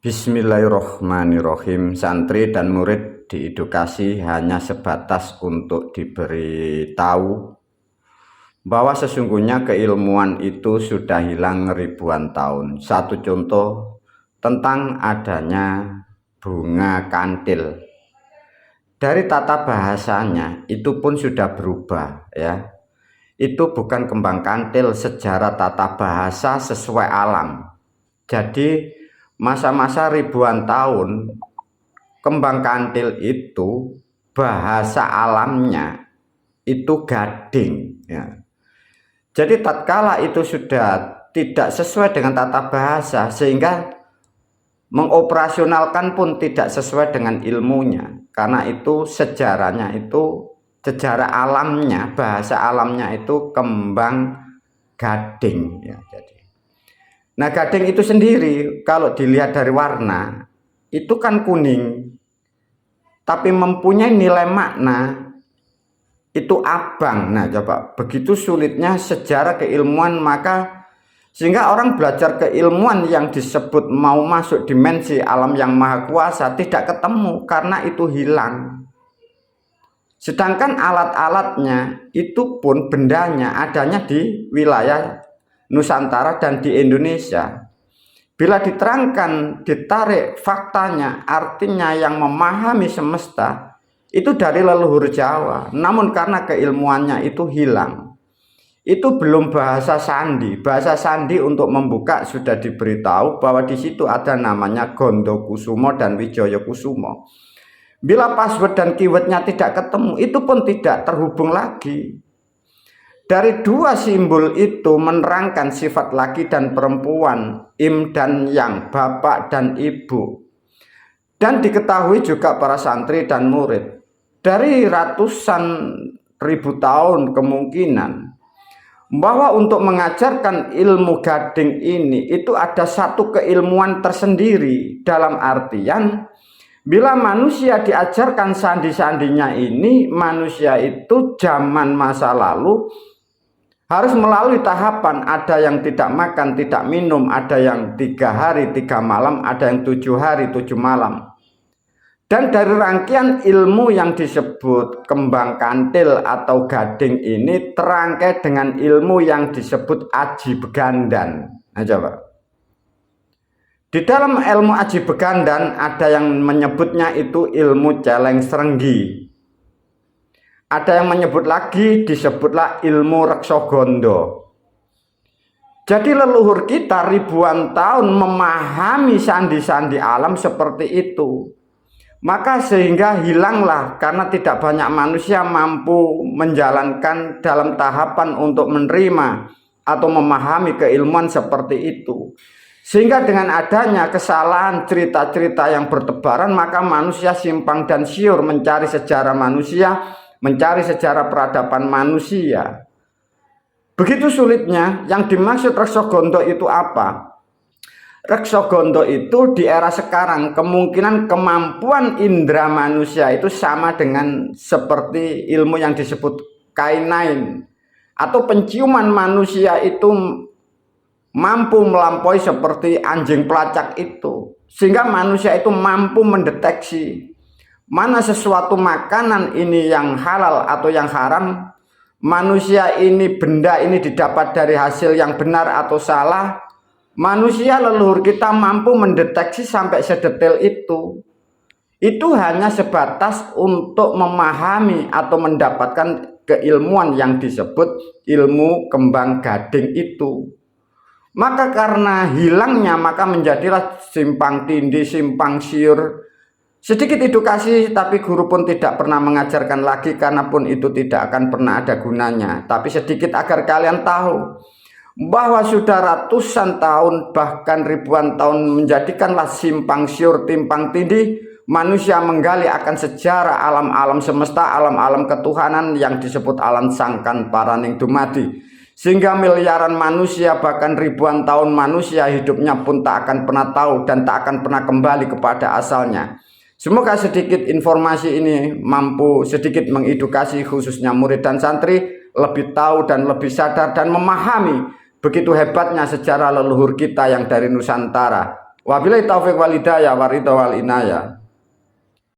Bismillahirrohmanirrohim. Santri dan murid diedukasi hanya sebatas untuk diberitahu bahwa sesungguhnya keilmuan itu sudah hilang ribuan tahun. Satu contoh tentang adanya bunga kantil. Dari tata bahasanya itu pun sudah berubah ya. Itu bukan kembang kantil sejarah tata bahasa sesuai alam. Jadi masa-masa ribuan tahun kembang kantil itu bahasa alamnya itu gading ya. Jadi tatkala itu sudah tidak sesuai dengan tata bahasa sehingga mengoperasionalkan pun tidak sesuai dengan ilmunya, karena itu sejarahnya itu sejarah alamnya, bahasa alamnya itu kembang gading ya. Nah, gading itu sendiri kalau dilihat dari warna itu kan kuning, tapi mempunyai nilai makna itu abang. Nah, coba begitu sulitnya sejarah keilmuan, maka sehingga orang belajar keilmuan yang disebut mau masuk dimensi alam yang maha kuasa tidak ketemu karena itu hilang. Sedangkan alat-alatnya itu pun bendanya adanya di wilayah Nusantara dan di Indonesia. Bila diterangkan, ditarik faktanya, artinya yang memahami semesta itu dari leluhur Jawa. Namun karena keilmuannya itu hilang. Itu belum bahasa sandi. Bahasa sandi untuk membuka sudah diberitahu bahwa di situ ada namanya Gondokusumo dan Wijoyokusumo. Bila password dan keywordnya tidak ketemu, itu pun tidak terhubung lagi. Dari dua simbol itu menerangkan sifat laki dan perempuan, im dan yang, bapak dan ibu. Dan diketahui juga para santri dan murid, dari ratusan ribu tahun kemungkinan bahwa untuk mengajarkan ilmu gading ini itu ada satu keilmuan tersendiri, dalam artian bila manusia diajarkan sandi-sandinya ini, manusia itu zaman masa lalu harus melalui tahapan, ada yang tidak makan, tidak minum, ada yang 3 hari 3 malam, ada yang 7 hari 7 malam. Dan dari rangkaian ilmu yang disebut kembang kantil atau gading ini terangkai dengan ilmu yang disebut aji begandan. Nah, coba. Di dalam ilmu aji begandan ada yang menyebutnya itu ilmu celeng serenggi. Ada yang menyebut lagi disebutlah ilmu reksogondo. Jadi leluhur kita ribuan tahun memahami sandi-sandi alam seperti itu. Maka sehingga hilanglah karena tidak banyak manusia mampu menjalankan dalam tahapan untuk menerima atau memahami keilmuan seperti itu. Sehingga dengan adanya kesalahan cerita-cerita yang bertebaran, maka manusia simpang dan siur mencari sejarah manusia, mencari sejarah peradaban manusia. Begitu sulitnya. Yang dimaksud reksogondo itu apa? Reksogondo itu di era sekarang kemungkinan kemampuan indera manusia itu sama dengan seperti ilmu yang disebut kainain, atau penciuman manusia itu mampu melampaui seperti anjing pelacak itu, sehingga manusia itu mampu mendeteksi mana sesuatu makanan ini yang halal atau yang haram. Manusia ini, benda ini didapat dari hasil yang benar atau salah. Manusia leluhur kita mampu mendeteksi sampai sedetail itu. Itu hanya sebatas untuk memahami atau mendapatkan keilmuan yang disebut ilmu kembang gading itu. Maka karena hilangnya, maka menjadilah simpang tindih, simpang siur. Sedikit edukasi, tapi guru pun tidak pernah mengajarkan lagi, karena pun itu tidak akan pernah ada gunanya. Tapi sedikit agar kalian tahu bahwa sudah ratusan tahun bahkan ribuan tahun menjadikanlah simpang siur, timpang tindih manusia menggali akan sejarah alam-alam semesta, alam-alam ketuhanan yang disebut alam sangkan paraning dumadi. Sehingga miliaran manusia bahkan ribuan tahun manusia hidupnya pun tak akan pernah tahu dan tak akan pernah kembali kepada asalnya. Semoga sedikit informasi ini mampu sedikit mengedukasi khususnya murid dan santri lebih tahu dan lebih sadar dan memahami begitu hebatnya sejarah leluhur kita yang dari Nusantara. Wabillahi taufik wal hidayah waridho wal inayah.